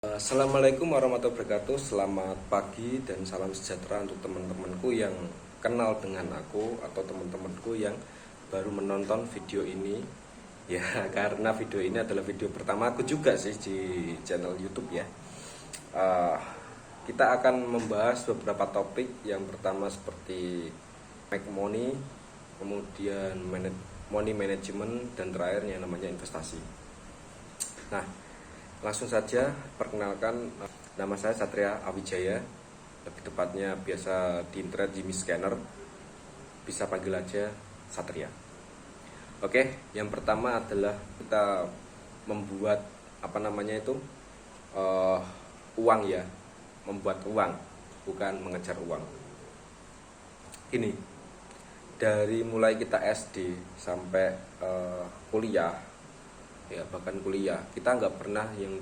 Assalamualaikum warahmatullahi wabarakatuh. Selamat pagi dan salam sejahtera untuk teman-temanku yang kenal dengan aku atau teman-temanku yang baru menonton video ini. Ya, karena video ini adalah video pertama aku juga sih di channel YouTube ya. Kita akan membahas beberapa topik. Yang pertama seperti make money, kemudian money management, dan terakhir yang namanya investasi. Nah, langsung saja perkenalkan, nama saya Satria Awijaya, lebih tepatnya biasa di internet Jimmy Scanner, bisa panggil aja Satria. Oke, yang pertama adalah kita membuat uang ya, membuat uang, bukan mengejar uang. Ini dari mulai kita SD sampai kuliah, ya bahkan kuliah, kita nggak pernah yang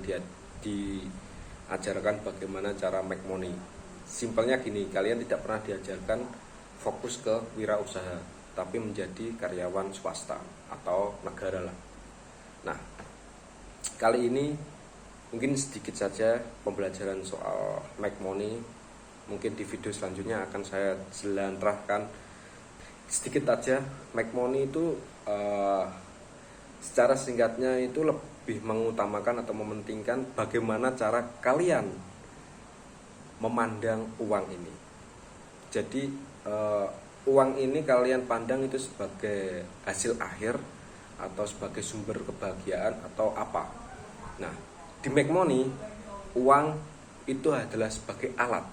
diajarkan bagaimana cara make money. Simpelnya gini, kalian tidak pernah diajarkan fokus ke wirausaha, tapi menjadi karyawan swasta atau negara lah. Nah, kali ini mungkin sedikit saja pembelajaran soal make money. Mungkin di video selanjutnya akan saya jelantrahkan sedikit aja. Make money itu secara singkatnya itu lebih mengutamakan atau mementingkan bagaimana cara kalian memandang uang ini. Jadi uang ini kalian pandang itu sebagai hasil akhir atau sebagai sumber kebahagiaan atau apa. Nah, di make money, uang itu adalah sebagai alat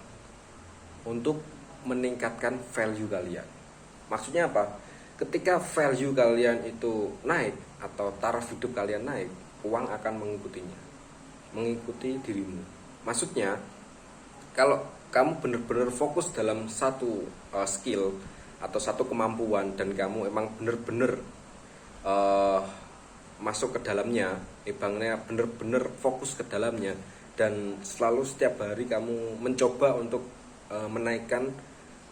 untuk meningkatkan value kalian. Maksudnya apa? Ketika value kalian itu naik atau taraf hidup kalian naik, uang akan mengikutinya, mengikuti dirimu. Maksudnya, kalau kamu benar-benar fokus dalam satu skill atau satu kemampuan dan kamu emang benar-benar masuk ke dalamnya, benar-benar fokus ke dalamnya, dan selalu setiap hari kamu mencoba untuk menaikkan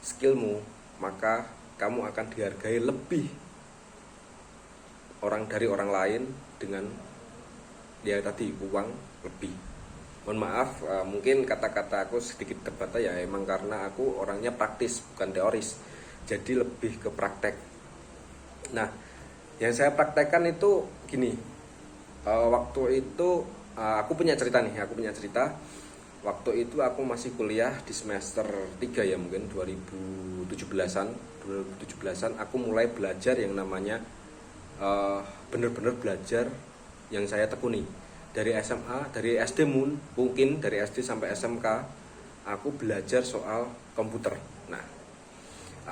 skillmu, maka kamu akan dihargai lebih dari orang lain dengan ya tadi uang lebih. Mohon maaf, mungkin kata-kata aku sedikit terbata ya, emang karena aku orangnya praktis bukan teoris, jadi lebih ke praktek. Nah, yang saya praktekkan itu gini, waktu itu aku punya cerita. Waktu itu aku masih kuliah di semester 3 ya, mungkin 2017-an aku mulai belajar yang namanya bener-bener belajar yang saya tekuni. Dari SMA, dari SD mungkin dari SD sampai SMK aku belajar soal komputer. Nah,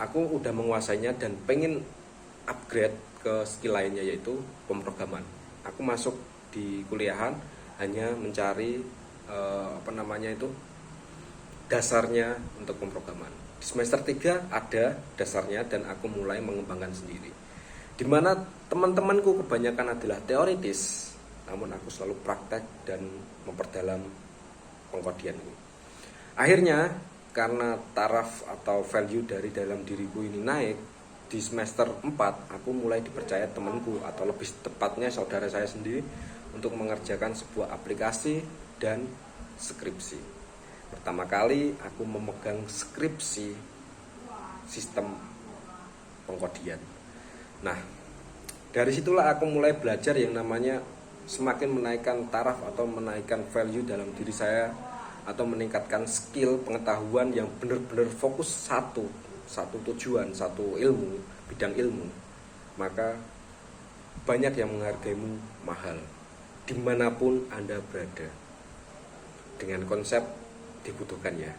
aku udah menguasainya dan pengen upgrade ke skill lainnya, yaitu pemrograman. Aku masuk di kuliahan hanya mencari dasarnya untuk pemrograman. Di semester 3 ada dasarnya dan aku mulai mengembangkan sendiri. Dimana teman-temanku kebanyakan adalah teoritis, namun aku selalu praktek dan memperdalam pengkodian ini. Akhirnya karena taraf atau value dari dalam diriku ini naik, di semester 4 aku mulai dipercaya temanku atau lebih tepatnya saudara saya sendiri untuk mengerjakan sebuah aplikasi dan skripsi. Pertama kali aku memegang skripsi sistem pengkodian. Nah, dari situlah aku mulai belajar yang namanya semakin menaikkan taraf atau menaikkan value dalam diri saya, atau meningkatkan skill pengetahuan yang benar-benar fokus satu tujuan, satu ilmu, bidang ilmu. Maka banyak yang menghargaimu mahal dimanapun Anda berada, dengan konsep dibutuhkan ya.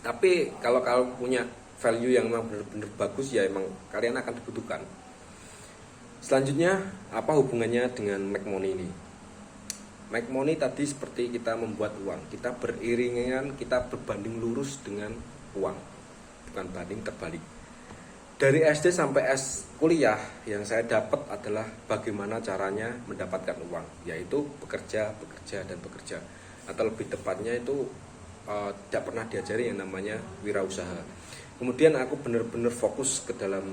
Tapi kalau kalian punya value yang memang benar-benar bagus, ya emang kalian akan dibutuhkan. Selanjutnya, apa hubungannya dengan make money ini? Make money tadi seperti kita membuat uang, kita beriringan, kita berbanding lurus dengan uang, bukan banding terbalik. Dari SD sampai kuliah yang saya dapat adalah bagaimana caranya mendapatkan uang, yaitu bekerja, atau lebih tepatnya itu tidak pernah diajari yang namanya wirausaha. Kemudian aku benar-benar fokus ke dalam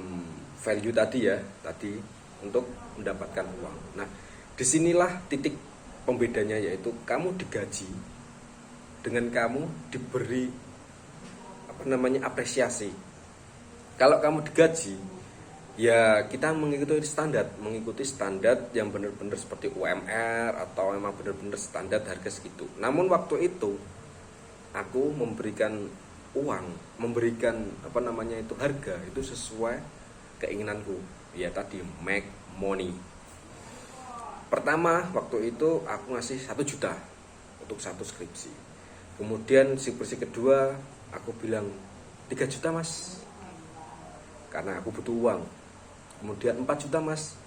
value tadi untuk mendapatkan uang. Nah, disinilah titik pembedanya yaitu kamu digaji dengan kamu diberi apresiasi. Kalau kamu digaji, ya kita mengikuti standar yang benar-benar seperti UMR atau memang benar-benar standar harga segitu. Namun waktu itu aku memberikan uang, memberikan harga itu sesuai keinginanku. Ya tadi make money. Pertama waktu itu aku ngasih 1 juta untuk satu skripsi. Kemudian skripsi kedua aku bilang 3 juta mas, karena aku butuh uang. Kemudian 4 juta mas,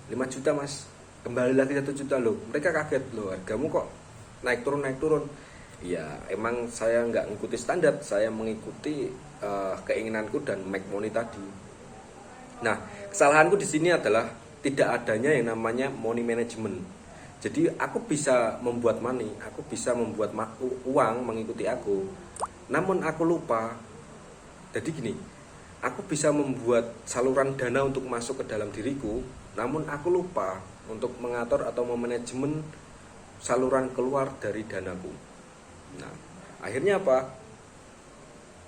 5 juta mas, kembali lagi 1 juta loh. Mereka kaget loh, hargamu kok naik turun. Ya emang saya nggak ngikuti standar, saya mengikuti keinginanku dan make money tadi. Nah, kesalahanku di sini adalah tidak adanya yang namanya money management. Jadi aku bisa membuat money, aku bisa membuat uang mengikuti aku. Namun aku lupa. Jadi gini, aku bisa membuat saluran dana untuk masuk ke dalam diriku, namun aku lupa untuk mengatur atau memanajemen saluran keluar dari danaku. Nah, akhirnya apa?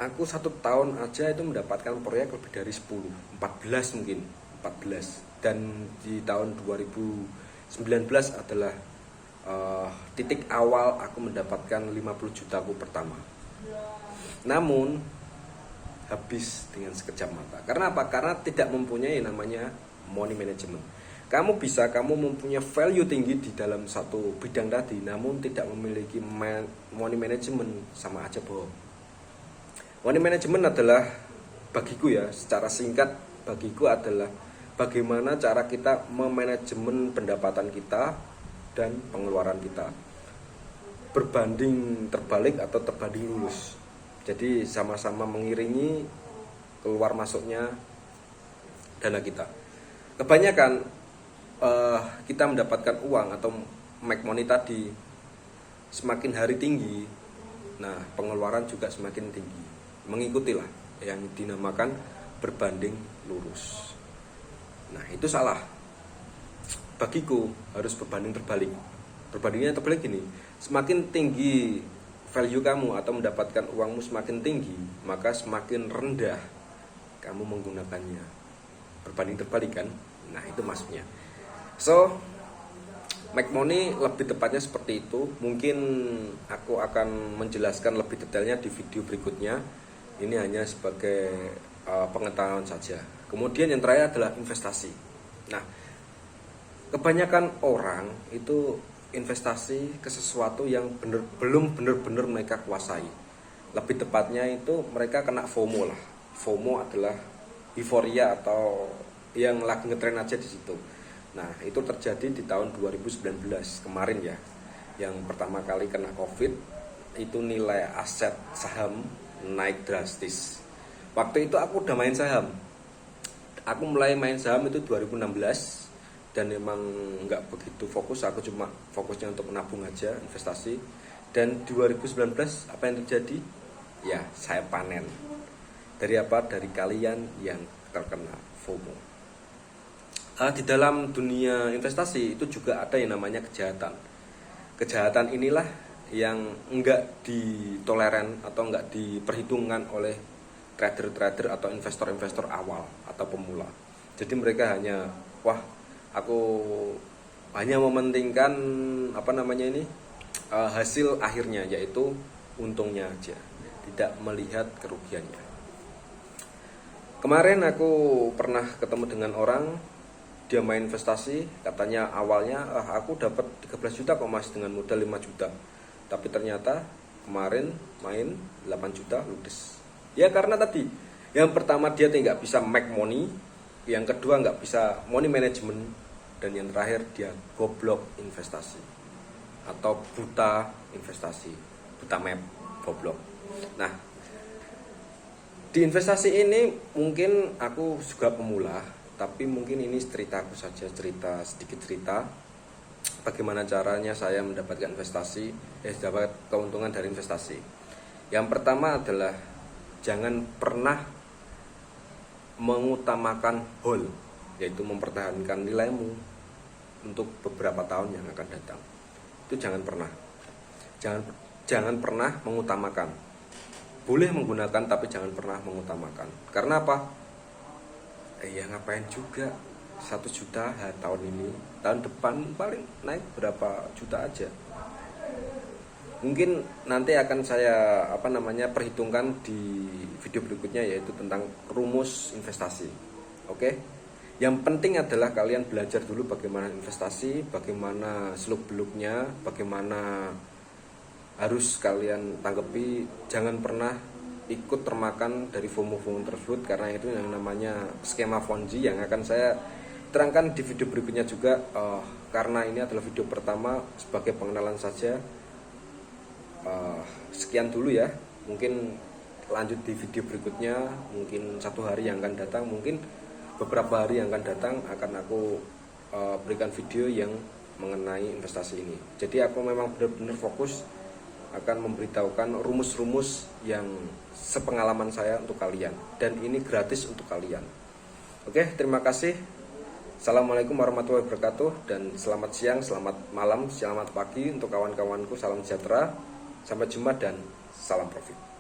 Aku 1 tahun aja itu mendapatkan proyek lebih dari 10, 14 mungkin, 14. Dan di tahun 2019 adalah titik awal aku mendapatkan 50 jutaku pertama. Namun habis dengan sekejap mata. Karena apa? Karena tidak mempunyai namanya money management. Kamu mempunyai value tinggi di dalam satu bidang tadi, namun tidak memiliki money management, sama aja bohong. Money management adalah bagiku ya, secara singkat bagiku adalah bagaimana cara kita memanajemen pendapatan kita dan pengeluaran kita, berbanding terbalik atau terbanding lurus. Jadi sama-sama mengiringi keluar masuknya dana kita. Kebanyakan kita mendapatkan uang atau make money tadi semakin hari tinggi, nah pengeluaran juga semakin tinggi. Mengikutilah yang dinamakan berbanding lurus. Nah itu salah. Bagiku harus berbanding terbalik. Berbandingnya terbalik gini, semakin tinggi value kamu atau mendapatkan uangmu semakin tinggi, maka semakin rendah kamu menggunakannya. Berbanding terbalik kan? Nah itu maksudnya. So, make money lebih tepatnya seperti itu. Mungkin aku akan menjelaskan lebih detailnya di video berikutnya. Ini hanya sebagai pengetahuan saja. Kemudian yang terakhir adalah investasi. Nah, kebanyakan orang itu investasi ke sesuatu yang belum benar-benar mereka kuasai. Lebih tepatnya itu mereka kena FOMO lah. FOMO adalah euforia atau yang lagi ngetren aja di situ. Nah, itu terjadi di tahun 2019 kemarin ya. Yang pertama kali kena Covid, itu nilai aset saham naik drastis. Waktu itu aku udah main saham. Aku mulai main saham itu 2016 dan memang nggak begitu fokus, aku cuma fokusnya untuk menabung aja, investasi. Dan 2019 apa yang terjadi? Ya, saya panen. Dari apa? Dari kalian yang terkena FOMO. Di dalam dunia investasi itu juga ada yang namanya kejahatan. Kejahatan inilah yang enggak ditoleran atau enggak diperhitungkan oleh trader-trader atau investor-investor awal atau pemula. Jadi mereka hanya, aku hanya mementingkan hasil akhirnya, yaitu untungnya aja, tidak melihat kerugiannya. Kemarin aku pernah ketemu dengan orang, dia main investasi, katanya awalnya aku dapat 13 juta kok mas dengan modal 5 juta. Tapi ternyata kemarin main 8 juta ludes. Ya karena tadi, yang pertama dia tidak bisa make money, yang kedua nggak bisa money management, dan yang terakhir dia goblok investasi atau buta investasi, buta map, goblok. Nah, di investasi ini mungkin aku juga pemula, tapi mungkin ini ceritaku saja, sedikit cerita bagaimana caranya saya mendapatkan dapat keuntungan dari investasi. Yang pertama adalah jangan pernah mengutamakan hold, yaitu mempertahankan nilaimu untuk beberapa tahun yang akan datang. itu jangan pernah. Jangan pernah mengutamakan. Boleh menggunakan tapi jangan pernah mengutamakan. Karena apa? Ya ngapain juga 1 juta tahun ini, tahun depan paling naik berapa juta aja. Mungkin nanti akan saya perhitungkan di video berikutnya, yaitu tentang rumus investasi. Oke. Yang penting adalah kalian belajar dulu bagaimana investasi, bagaimana seluk-beluknya, bagaimana harus kalian tanggapi. Jangan pernah ikut termakan dari FOMO-FOMO tersebut, karena itu yang namanya skema Ponzi yang akan saya terangkan di video berikutnya juga. Karena ini adalah video pertama, sebagai pengenalan saja. Sekian dulu ya, mungkin lanjut di video berikutnya, mungkin 1 hari yang akan datang, mungkin beberapa hari yang akan datang akan aku berikan video yang mengenai investasi ini. Jadi aku memang benar-benar fokus akan memberitahukan rumus-rumus yang sepengalaman saya untuk kalian, dan ini gratis untuk kalian. Oke, terima kasih. Assalamualaikum warahmatullahi wabarakatuh, dan selamat siang, selamat malam, selamat pagi untuk kawan-kawanku. Salam sejahtera, sampai jumpa dan salam profit.